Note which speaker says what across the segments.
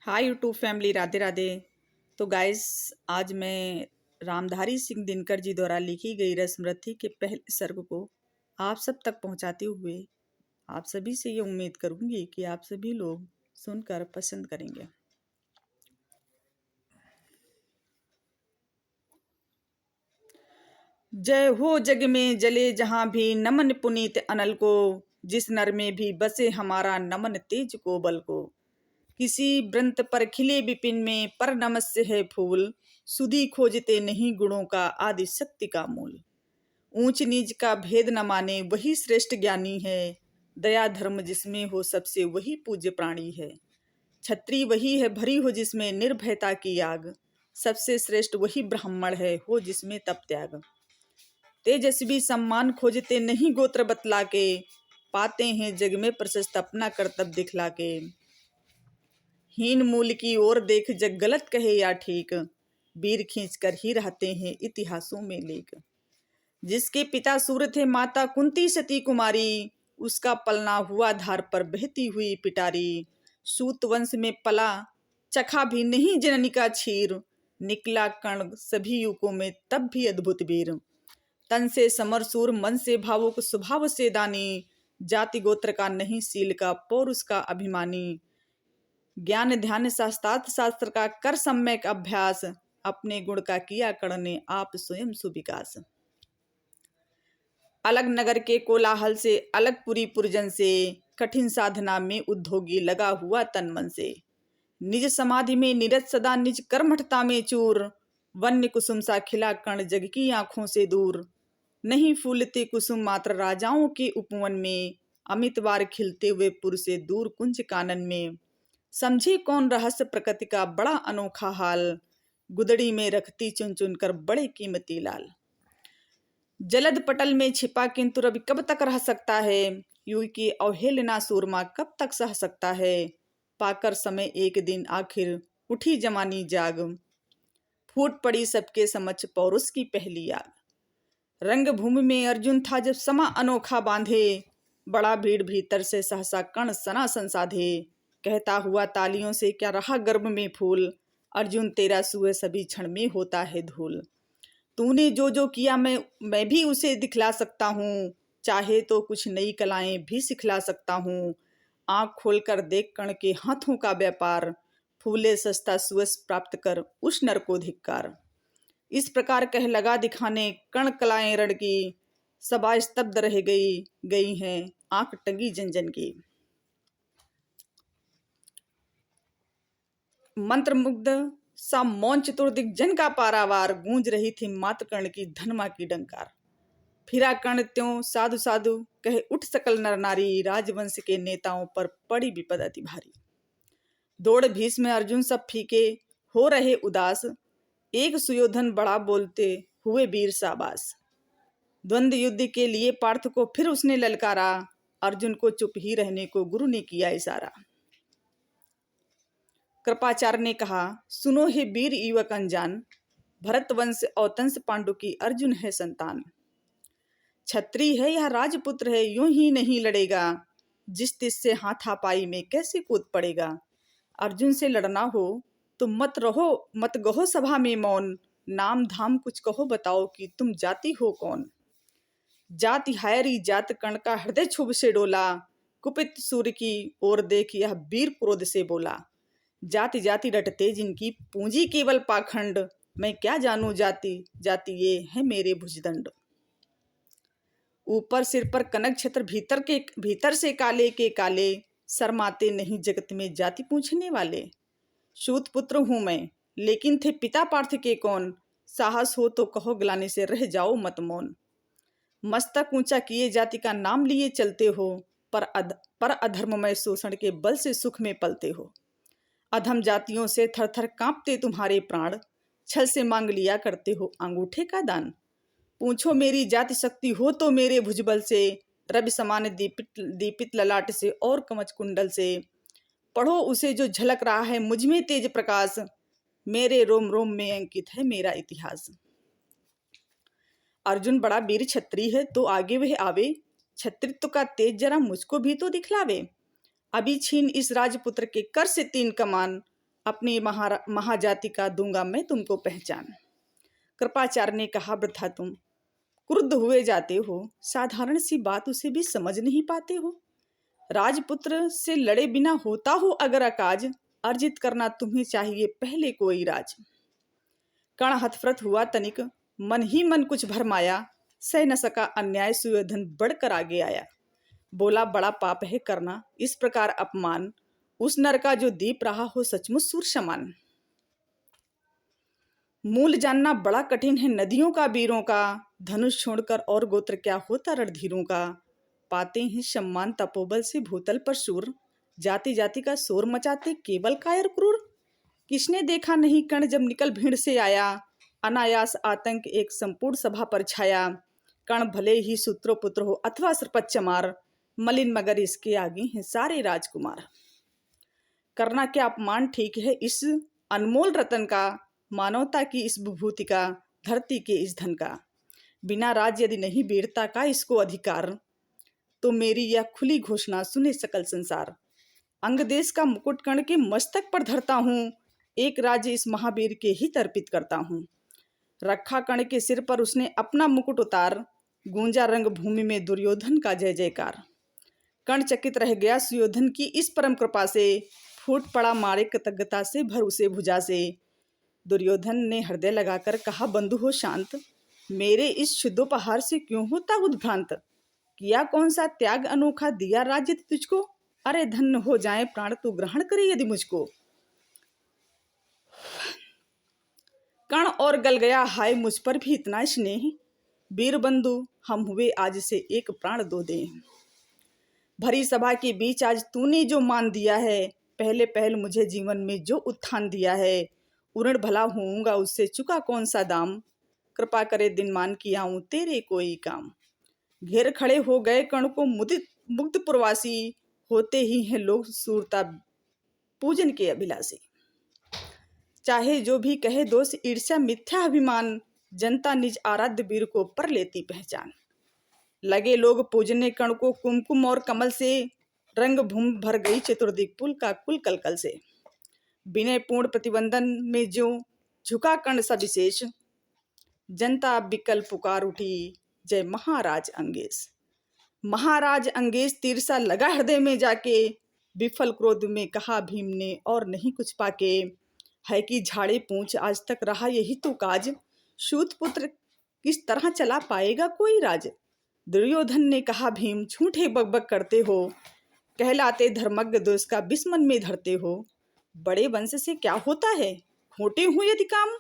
Speaker 1: Hi YouTube family, Radhe Radhe. तो guys, आज मैं रामधारी सिंह दिनकर जी द्वारा लिखी गई रसमरथी के पहले सर्ग को आप सब तक पहुंचाते हुए आप सभी से ये उम्मीद करूंगी कि आप सभी लोग सुनकर पसंद करेंगे। जय हो जग में जले जहां भी नमन पुनीत अनल को, जिस नर में भी बसे हमारा नमन तेज को बल को। किसी व्रंत पर खिले विपिन में पर नमस्य है फूल, सुधि खोजते नहीं गुणों का आदि शक्ति का मूल। ऊंच नीच का भेद न माने वही श्रेष्ठ ज्ञानी है, दया धर्म जिसमें हो सबसे वही पूज्य प्राणी है। छत्री वही है भरी हो जिसमें निर्भयता की आग, सबसे श्रेष्ठ वही ब्राह्मण है हो जिसमें तप त्याग। तेजस्वी सम्मान खोजते नहीं गोत्र बतला के, पाते हैं जग में प्रशस्त अपना कर्तव्य दिखला के। हीन मूल की ओर देख जग गलत कहे या ठीक, वीर खींच कर ही रहते हैं इतिहासों में लेख। जिसके पिता सूर्य थे माता कुंती सती कुमारी, उसका पलना हुआ धार पर बहती हुई पिटारी। सूत वंश में पला चखा भी नहीं जननी का क्षीर, निकला कर्ण सभी युगों में तब भी अद्भुत वीर। तन से समर सूर मन से भावुक स्वभाव से दानी, जाति गोत्र का नहीं सील का पौरुष का अभिमानी। ज्ञान ध्यान शास्त्रार्थ शास्त्र का कर सम्यक अभ्यास, अपने गुण का किया कर्ण ने आप स्वयं सुविकास। अलग नगर के कोलाहल से अलग पुरी पुरजन से, कठिन साधना में उद्योगी लगा हुआ तन मन से। निज समाधि में निरत सदा निज कर्मठता में चूर, वन्य कुसुम सा खिला कर्ण जग की आंखों से दूर। नहीं फूलते कुसुम मात्र राजाओं के उपवन में, अमित बार खिलते हुए पुर से दूर कुंज कानन में। समझे कौन रहस्य प्रकृति का बड़ा अनोखा हाल, गुदड़ी में रखती चुन चुन कर बड़े कीमती लाल। जलद पटल में छिपा किंतु रवि कब तक रह सकता है, युग की अवहेलना सूरमा कब तक सह सकता है। पाकर समय एक दिन आखिर उठी जमानी जाग, फूट पड़ी सबके समक्ष पौरुष की पहली आग। रंग भूमि में अर्जुन था जब समा अनोखा बांधे, बड़ा भीड़ भीतर से सहसा कर्ण सना संसाधे। कहता हुआ तालियों से क्या रहा गर्भ में फूल, अर्जुन तेरा सुए सभी क्षण में होता है धूल। तूने जो जो किया मैं भी उसे दिखला सकता हूँ, चाहे तो कुछ नई कलाएं भी सिखला सकता हूँ। आंख खोलकर देख कर्ण के हाथों का व्यापार, फूले सस्ता सुयस प्राप्त कर उस नर को धिक्कार। इस प्रकार कह लगा दिखाने कर्ण कलाएं रण की, सभा स्तब्ध रह गई हैं आंख टंगी जन जन की। मंत्र मुग्ध सा मौन चतुर्दिक जन का पारावार, गूंज रही थी मात्र कर्ण की धनमा की डंकार। फिरा कर्ण त्यों साधु साधु कहे उठ सकल नर नारी, राजवंश के नेताओं पर पड़ी विपद अति भारी। दौड़ भीष्म अर्जुन सब फीके हो रहे उदास, एक सुयोधन बड़ा बोलते हुए वीर शाबाश। द्वंद्व युद्ध के लिए पार्थ को फिर उसने ललकारा, अर्जुन को चुप ही रहने को गुरु ने किया इशारा। कृपाचार्य ने कहा सुनो हे वीर युवक अनजान, भरत वंश औतंस पांडु की अर्जुन है संतान। छत्री है या राजपुत्र है यूं ही नहीं लड़ेगा, जिस तिस से हाथापाई में कैसे कूद पड़ेगा। अर्जुन से लड़ना हो तो मत गहो सभा में मौन, नाम धाम कुछ कहो बताओ कि तुम जाति हो कौन। जाति हायरी जात कर्ण का हृदय क्षुभ से डोला, कुपित सूर्य की ओर देख यह वीर क्रोध से बोला। जाति जाति रटते जिनकी पूंजी केवल पाखंड, मैं क्या जानू जाति जाति ये है मेरे भुजदंड। ऊपर सिर पर कनक छत्र भीतर से काले के काले, शर्माते नहीं जगत में जाति पूछने वाले। सूत पुत्र हूं मैं लेकिन थे पिता पार्थ के कौन, साहस हो तो कहो ग्लानि से रह जाओ मत मौन। मस्तक ऊंचा किए जाति का नाम लिए चलते हो, पर अधर्ममय शोषण के बल से सुख में पलते हो। अधम जातियों से थर थर कांपते तुम्हारे प्राण, छल से मांग लिया करते हो अंगूठे का दान। पूछो मेरी जाति शक्ति हो तो मेरे भुजबल से, रवि समान दीपित ललाट से और कवच कुंडल से। पढ़ो उसे जो झलक रहा है मुझ में तेज प्रकाश, मेरे रोम रोम में अंकित है मेरा इतिहास। अर्जुन बड़ा वीर छत्री है तो आगे वह आवे, छत्रित्व का तेज जरा मुझको भी तो दिखलावे। अभी छीन इस राजपुत्र के कर से 3 कमान, अपनी महाजाति का दूंगा मैं तुमको पहचान। कृपाचार्य ने कहा, वृथा तुम क्रुद्ध हुए जाते हो, साधारण सी बात उसे भी समझ नहीं पाते हो। राजपुत्र से लड़े बिना होता हो अगर अकाज, अर्जित करना तुम्हें चाहिए पहले कोई राज। कर्ण हतप्रथ हुआ तनिक, मन ही मन कुछ भरमाया, सह न सका अन्याय, सुयोधन बढ़कर आगे आया। बोला, बड़ा पाप है करना इस प्रकार अपमान, उस नर का जो दीप रहा हो सचमुच सूर समान। मूल जानना बड़ा कठिन है नदियों का वीरों का, धनुष छोड़कर और गोत्र क्या होता रणधीरों का। पाते हैं सम्मान तपोबल से भूतल पर शूर, जाति जाति का शोर मचाते केवल कायर क्रूर। किसने देखा नहीं कर्ण जब निकल भीड़ से आया, अनायास आतंक एक संपूर्ण सभा पर छाया। कर्ण भले ही सूत्रो पुत्र हो अथवा सरपत चमार, मलिन मगर इसके आगे हैं सारे राजकुमार। करना क्या अपमान ठीक है इस अनमोल रतन का, मानवता की इस विभूति का, धरती के इस धन का। बिना राज यदि नहीं वीरता का इसको अधिकार, तो मेरी यह खुली घोषणा सुने सकल संसार। अंग देश का मुकुट कर्ण के मस्तक पर धरता हूँ, एक राज्य इस महावीर के ही तर्पित करता हूँ। रखा कर्ण के सिर पर उसने अपना मुकुट उतार, गूंजा रंग भूमि में दुर्योधन का जय जयकार। कर्ण चकित रह गया सुयोधन की इस परम कृपा से, फूट पड़ा मारे कृतज्ञता से भर उसे भुजा से। दुर्योधन ने हृदय लगाकर कहा, बंधु हो शांत, मेरे इस शुद्धोपहार से क्यों होता उद्भ्रांत। किया कौन सा त्याग अनोखा, दिया राज्य तुझको, अरे धन्य हो जाए प्राण तू ग्रहण करे यदि मुझको। कर्ण और गल गया, हाय मुझ पर भी इतना स्नेह, वीर बंधु हम हुए आज से एक प्राण दो दे। भरी सभा के बीच आज तूने जो मान दिया है, पहले पहल मुझे जीवन में जो उत्थान दिया है, उऋण भला होऊंगा उससे चुका कौन सा दाम, कृपा करे दिन मान की आऊं तेरे कोई काम। घेर खड़े हो गए कर्ण को मुदित मुग्ध पुरवासी, होते ही हैं लोग सूरता पूजन के अभिलाषी। चाहे जो भी कहे दोष ईर्ष्या मिथ्या अभिमान, जनता निज आराध्य वीर को पर लेती पहचान। लगे लोग पूजने कर्ण को कुमकुम और कमल से, रंग भूमि भर गई चतुर्दिक पुल का कुल कलकल से। विनय पूर्ण प्रतिबंधन में जो झुका कर्ण सविशेष, जनता बिकल पुकार उठी जय महाराज अंगेश। महाराज अंगेश तीरसा लगा हृदय में जाके, विफल क्रोध में कहा भीम ने और नहीं कुछ पाके। है कि झाड़े पूंछ आज तक रहा यही तो काज, सूत पुत्र किस तरह चला पाएगा कोई राज। दुर्योधन ने कहा, भीम झूठे बकबक करते हो, कहलाते धर्मज्ञ दोष का बिस्मन में धरते हो। बड़े वंश से क्या होता है, खोटे हो यदि काम।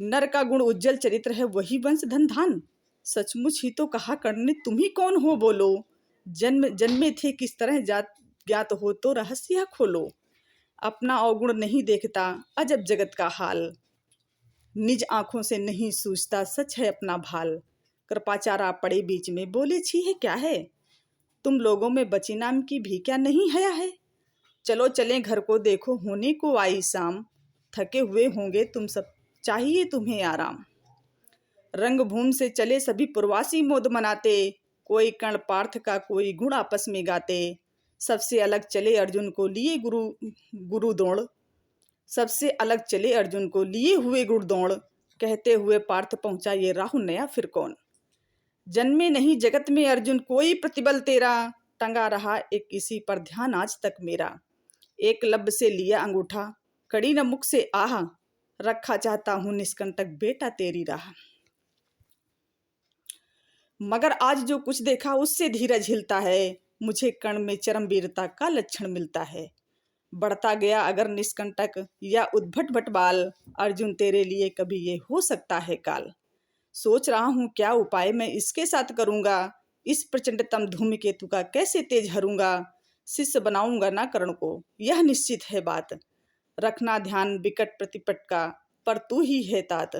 Speaker 1: नर का गुण उज्जवल चरित्र है वही वंश धन धान। सचमुच ही तो कहा कर्ण ने, तुम ही कौन हो बोलो, जन्म जन्मे थे किस तरह ज्ञात हो तो रहस्य खोलो। अपना अवगुण नहीं देखता अजब जगत का हाल, निज आंखों से नहीं सूझता सच है अपना भाल। कृपाचार्य पड़े बीच में बोले, छी है क्या है, तुम लोगों में बची नाम की भी क्या नहीं हया है। चलो चलें घर को देखो होने को आई शाम, थके हुए होंगे तुम सब चाहिए तुम्हें आराम। रंगभूमि से चले सभी प्रवासी मोद मनाते, कोई कर्ण पार्थ का कोई गुण आपस में गाते। सबसे अलग चले अर्जुन को लिए गुरु दौड़, सबसे अलग चले अर्जुन को लिए हुए गुरु दौड़। कहते हुए पार्थ पहुंचा ये राहु नया फिर कौन। जन्मे नहीं जगत में अर्जुन कोई प्रतिबल तेरा, टंगा रहा एक किसी पर ध्यान आज तक मेरा। एक लब से लिया अंगूठा कड़ी न मुख से आहा, रखा चाहता हूं निष्कंटक बेटा तेरी राह। मगर आज जो कुछ देखा उससे धीरज हिलता है, मुझे कर्ण में चरम वीरता का लक्षण मिलता है। बढ़ता गया अगर निष्कंटक या उद्भट भटबाल, अर्जुन तेरे लिए कभी ये हो सकता है काल। सोच रहा हूँ क्या उपाय मैं इसके साथ करूँगा, इस प्रचंडतम धूमकेतु का कैसे तेज हरूंगा। शिष्य बनाऊंगा ना कर्ण को यह निश्चित है बात, रखना ध्यान विकट प्रतिपट का पर तू ही है तात।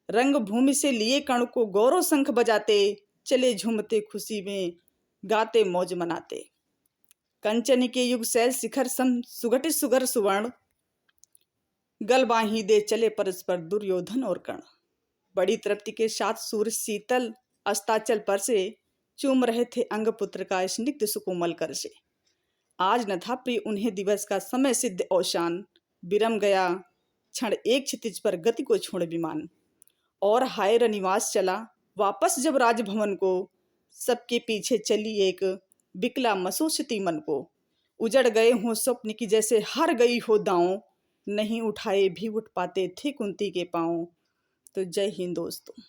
Speaker 1: रंग भूमि से लिए कर्ण को गौरव शंख बजाते, चले झूमते खुशी में गाते मौज मनाते। कंचन के युग शैल शिखर सम सुघटित सुगर सुवर्ण, गलबाही दे चले परस्पर दुर्योधन और कर्ण। बड़ी तृप्ति के साथ सूर्य शीतल अस्ताचल पर से चूम रहे थे अंग पुत्र का स्निग्ध सुकोमल कर से। आज न था प्रिय उन्हें दिवस का समय सिद्ध औशान, विरम गया क्षण एक क्षितिज पर गति को छोड़ विमान। और हाय रनिवास चला वापस जब राजभवन को, सबके पीछे चली एक बिकला मसूसती मन को। उजड़ गए हों स्वप्न की जैसे हार गई हो दांव, नहीं उठाए भी उठ पाते थे कुंती के पांव। तो जय हिंद दोस्तों।